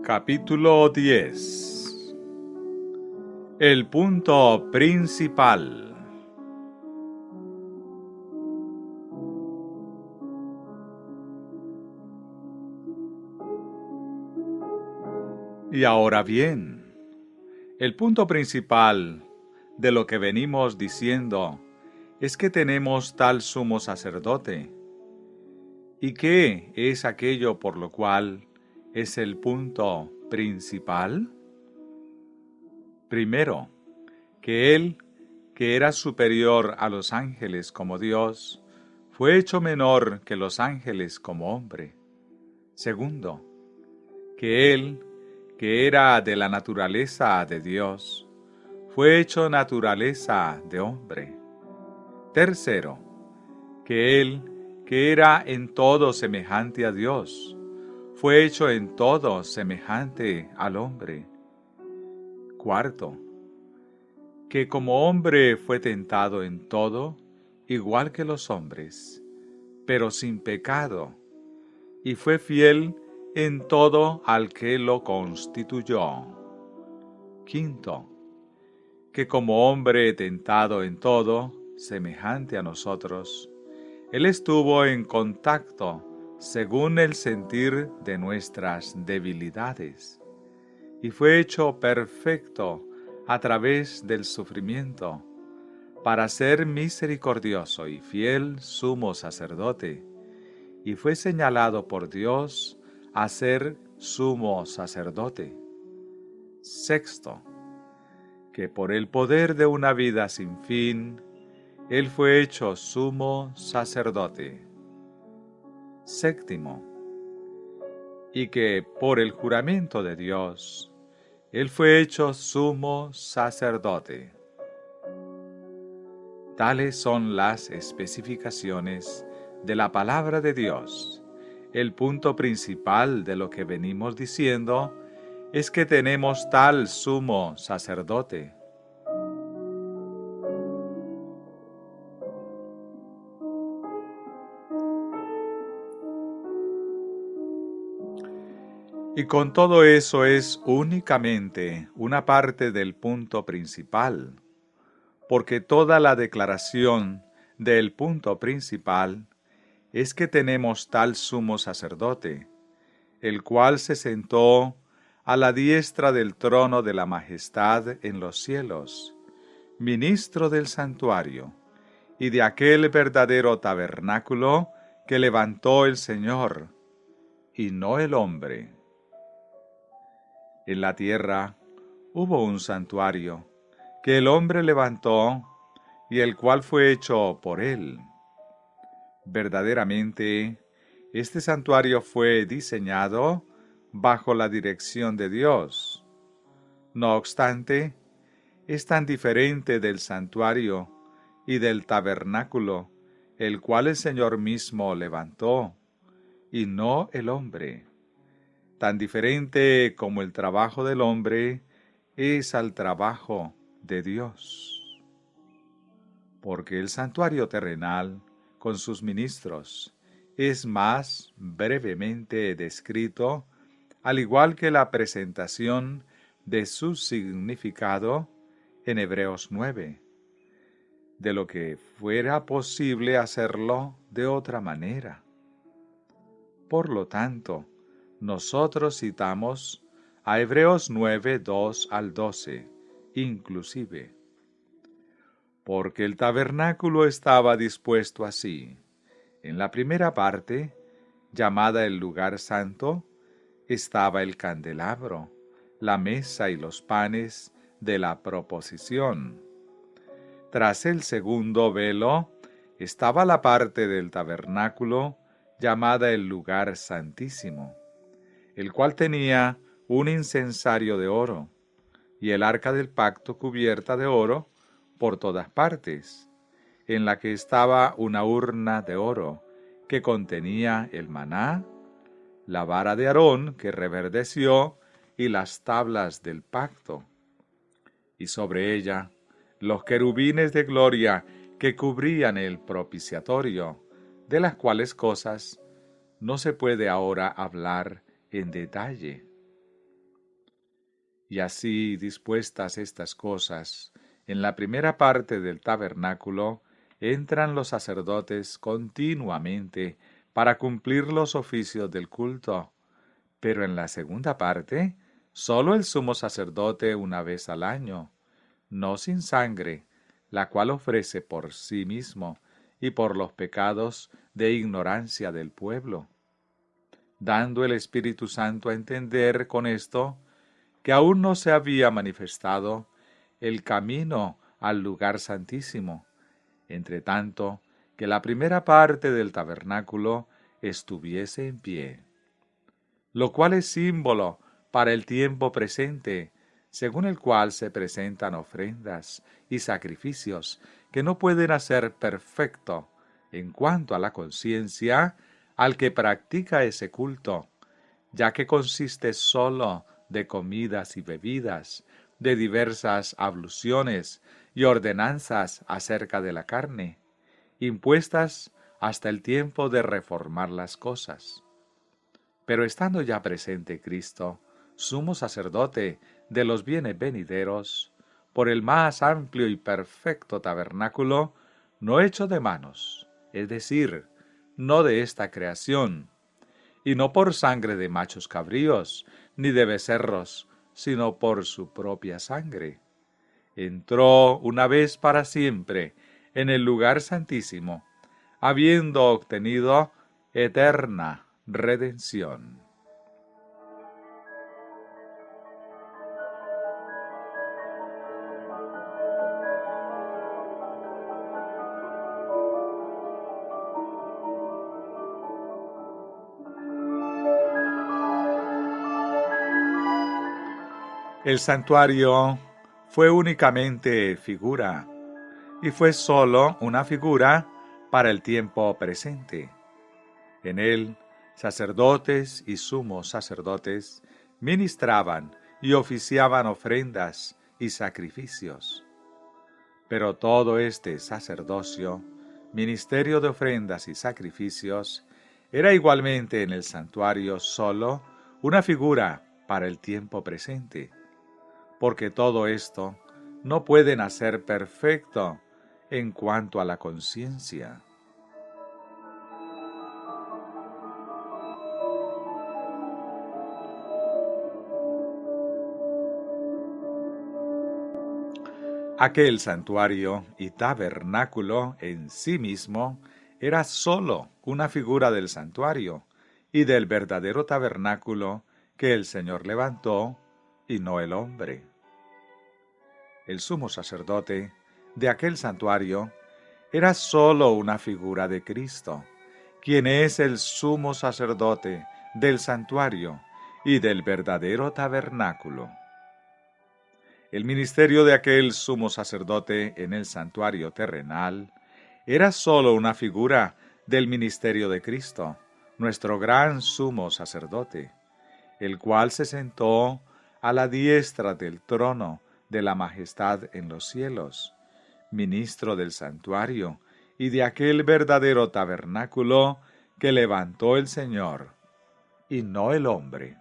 Capítulo 10. El punto principal. Y ahora bien, el punto principal de lo que venimos diciendo es que tenemos tal sumo sacerdote. ¿Y qué es aquello por lo cual es el punto principal? Primero, que Él, que era superior a los ángeles como Dios, fue hecho menor que los ángeles como hombre. Segundo, que Él, que era de la naturaleza de Dios, fue hecho naturaleza de hombre. Tercero, que Él, que era en todo semejante a Dios, fue hecho en todo semejante al hombre. Cuarto, que como hombre fue tentado en todo, igual que los hombres, pero sin pecado, y fue fiel en todo al que lo constituyó. Quinto, que como hombre tentado en todo, semejante a nosotros, Él estuvo en contacto según el sentir de nuestras debilidades, y fue hecho perfecto a través del sufrimiento, para ser misericordioso y fiel sumo sacerdote, y fue señalado por Dios a ser sumo sacerdote. Sexto, que por el poder de una vida sin fin, Él fue hecho sumo sacerdote. Séptimo, y que por el juramento de Dios, Él fue hecho sumo sacerdote. Tales son las especificaciones de la palabra de Dios. El punto principal de lo que venimos diciendo es que tenemos tal sumo sacerdote. Y con todo eso es únicamente una parte del punto principal, porque toda la declaración del punto principal es que tenemos tal sumo sacerdote, el cual se sentó a la diestra del trono de la majestad en los cielos, ministro del santuario, y de aquel verdadero tabernáculo que levantó el Señor, y no el hombre. En la tierra hubo un santuario que el hombre levantó y el cual fue hecho por él. Verdaderamente, este santuario fue diseñado bajo la dirección de Dios. No obstante, es tan diferente del santuario y del tabernáculo, el cual el Señor mismo levantó, y no el hombre. Tan diferente como el trabajo del hombre es al trabajo de Dios. Porque el santuario terrenal, con sus ministros, es más brevemente descrito, al igual que la presentación de su significado en Hebreos 9, de lo que fuera posible hacerlo de otra manera. Por lo tanto, nosotros citamos a Hebreos 9, 2 al 12, inclusive. Porque el tabernáculo estaba dispuesto así. En la primera parte, llamada el lugar santo, estaba el candelabro, la mesa y los panes de la proposición. Tras el segundo velo, estaba la parte del tabernáculo, llamada el lugar santísimo, el cual tenía un incensario de oro, y el arca del pacto cubierta de oro por todas partes, en la que estaba una urna de oro, que contenía el maná, la vara de Aarón que reverdeció, y las tablas del pacto. Y sobre ella, los querubines de gloria que cubrían el propiciatorio, de las cuales cosas no se puede ahora hablar en detalle. Y así dispuestas estas cosas, en la primera parte del tabernáculo entran los sacerdotes continuamente para cumplir los oficios del culto, pero en la segunda parte, sólo el sumo sacerdote una vez al año, no sin sangre, la cual ofrece por sí mismo y por los pecados de ignorancia del pueblo, dando el Espíritu Santo a entender con esto que aún no se había manifestado el camino al lugar santísimo, entre tanto que la primera parte del tabernáculo estuviese en pie, lo cual es símbolo para el tiempo presente, según el cual se presentan ofrendas y sacrificios que no pueden hacer perfecto en cuanto a la conciencia al que practica ese culto, ya que consiste sólo de comidas y bebidas, de diversas abluciones y ordenanzas acerca de la carne, impuestas hasta el tiempo de reformar las cosas. Pero estando ya presente Cristo, sumo sacerdote de los bienes venideros, por el más amplio y perfecto tabernáculo, no hecho de manos, es decir, no de esta creación, y no por sangre de machos cabríos, ni de becerros, sino por su propia sangre. Entró una vez para siempre en el lugar santísimo, habiendo obtenido eterna redención. El santuario fue únicamente figura, y fue sólo una figura para el tiempo presente. En él, sacerdotes y sumos sacerdotes ministraban y oficiaban ofrendas y sacrificios. Pero todo este sacerdocio, ministerio de ofrendas y sacrificios, era igualmente en el santuario sólo una figura para el tiempo presente, porque todo esto no puede nacer perfecto en cuanto a la conciencia. Aquel santuario y tabernáculo en sí mismo era sólo una figura del santuario y del verdadero tabernáculo que el Señor levantó y no el hombre. El sumo sacerdote de aquel santuario era sólo una figura de Cristo, quien es el sumo sacerdote del santuario y del verdadero tabernáculo. El ministerio de aquel sumo sacerdote en el santuario terrenal era sólo una figura del ministerio de Cristo, nuestro gran sumo sacerdote, el cual se sentó a la diestra del trono de la majestad en los cielos, ministro del santuario y de aquel verdadero tabernáculo que levantó el Señor, y no el hombre.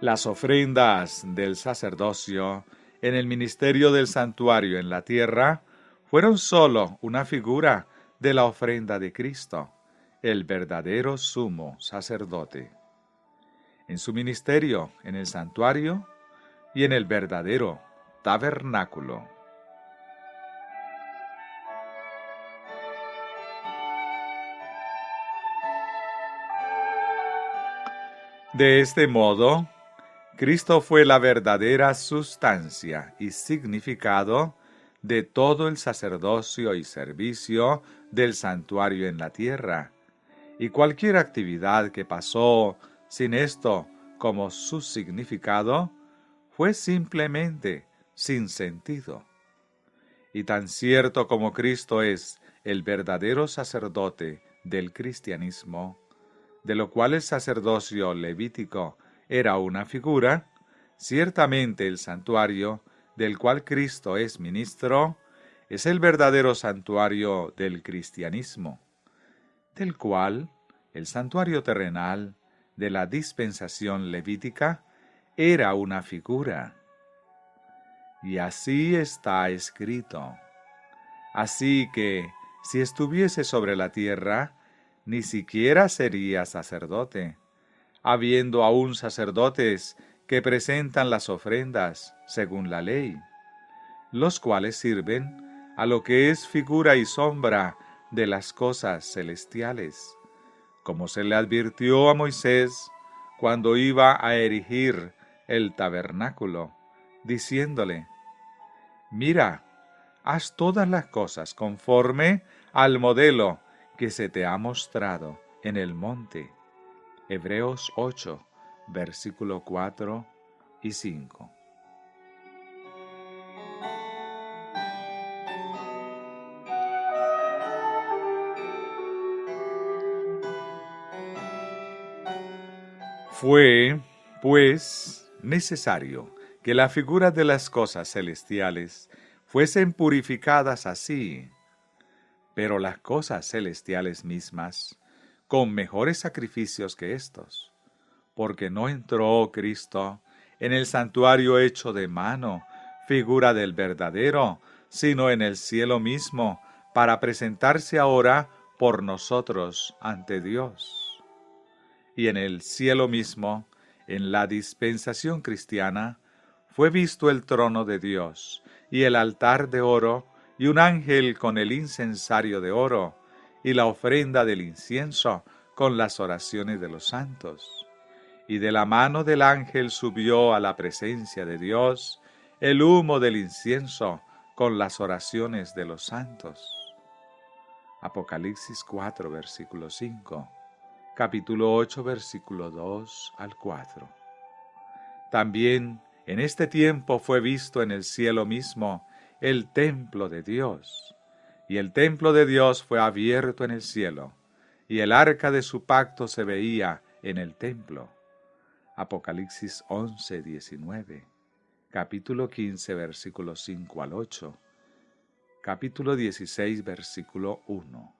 Las ofrendas del sacerdocio en el ministerio del santuario en la tierra fueron sólo una figura de la ofrenda de Cristo, el verdadero sumo sacerdote. En su ministerio en el santuario y en el verdadero tabernáculo. De este modo, Cristo fue la verdadera sustancia y significado de todo el sacerdocio y servicio del santuario en la tierra, y cualquier actividad que pasó sin esto como su significado fue simplemente sin sentido. Y tan cierto como Cristo es el verdadero sacerdote del cristianismo, de lo cual el sacerdocio levítico era una figura, ciertamente el santuario, del cual Cristo es ministro, es el verdadero santuario del cristianismo, del cual el santuario terrenal de la dispensación levítica era una figura. Y así está escrito. Así que, si estuviese sobre la tierra, ni siquiera sería sacerdote, habiendo aún sacerdotes que presentan las ofrendas según la ley, los cuales sirven a lo que es figura y sombra de las cosas celestiales, como se le advirtió a Moisés cuando iba a erigir el tabernáculo, diciéndole: Mira, haz todas las cosas conforme al modelo que se te ha mostrado en el monte. Hebreos 8, versículo 4 y 5. Fue, pues, necesario que la figura de las cosas celestiales fuesen purificadas así, pero las cosas celestiales mismas, con mejores sacrificios que éstos, porque no entró Cristo en el santuario hecho de mano, figura del verdadero, sino en el cielo mismo, para presentarse ahora por nosotros ante Dios. Y en el cielo mismo, en la dispensación cristiana, fue visto el trono de Dios, y el altar de oro, y un ángel con el incensario de oro, y la ofrenda del incienso, con las oraciones de los santos. Y de la mano del ángel subió a la presencia de Dios el humo del incienso, con las oraciones de los santos. Apocalipsis 4, versículo 5. Capítulo 8, versículo 2 al 4. También en este tiempo fue visto en el cielo mismo el templo de Dios, y el templo de Dios fue abierto en el cielo, y el arca de su pacto se veía en el templo. Apocalipsis 11, 19. Capítulo 15, versículos 5 al 8. Capítulo 16, versículo 1.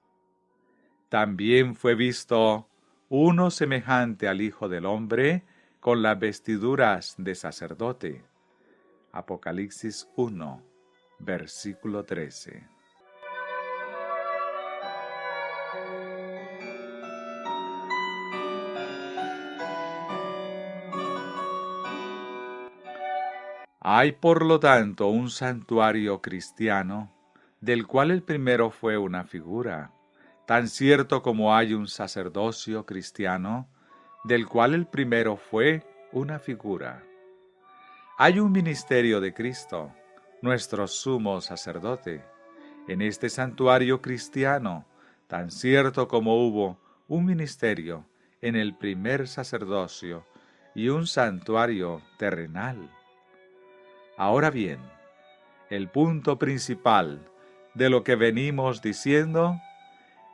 También fue visto uno semejante al Hijo del Hombre, con las vestiduras de sacerdote. Apocalipsis 1, versículo 13. Hay por lo tanto un santuario cristiano, del cual el primero fue una figura, tan cierto como hay un sacerdocio cristiano, del cual el primero fue una figura. Hay un ministerio de Cristo, nuestro sumo sacerdote, en este santuario cristiano, tan cierto como hubo un ministerio en el primer sacerdocio y un santuario terrenal. Ahora bien, el punto principal de lo que venimos diciendo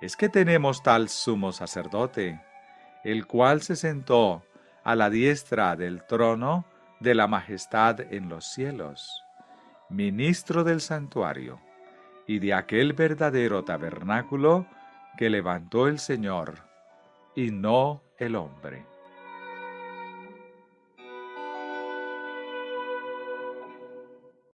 es que tenemos tal sumo sacerdote, el cual se sentó a la diestra del trono de la majestad en los cielos, ministro del santuario y de aquel verdadero tabernáculo que levantó el Señor y no el hombre.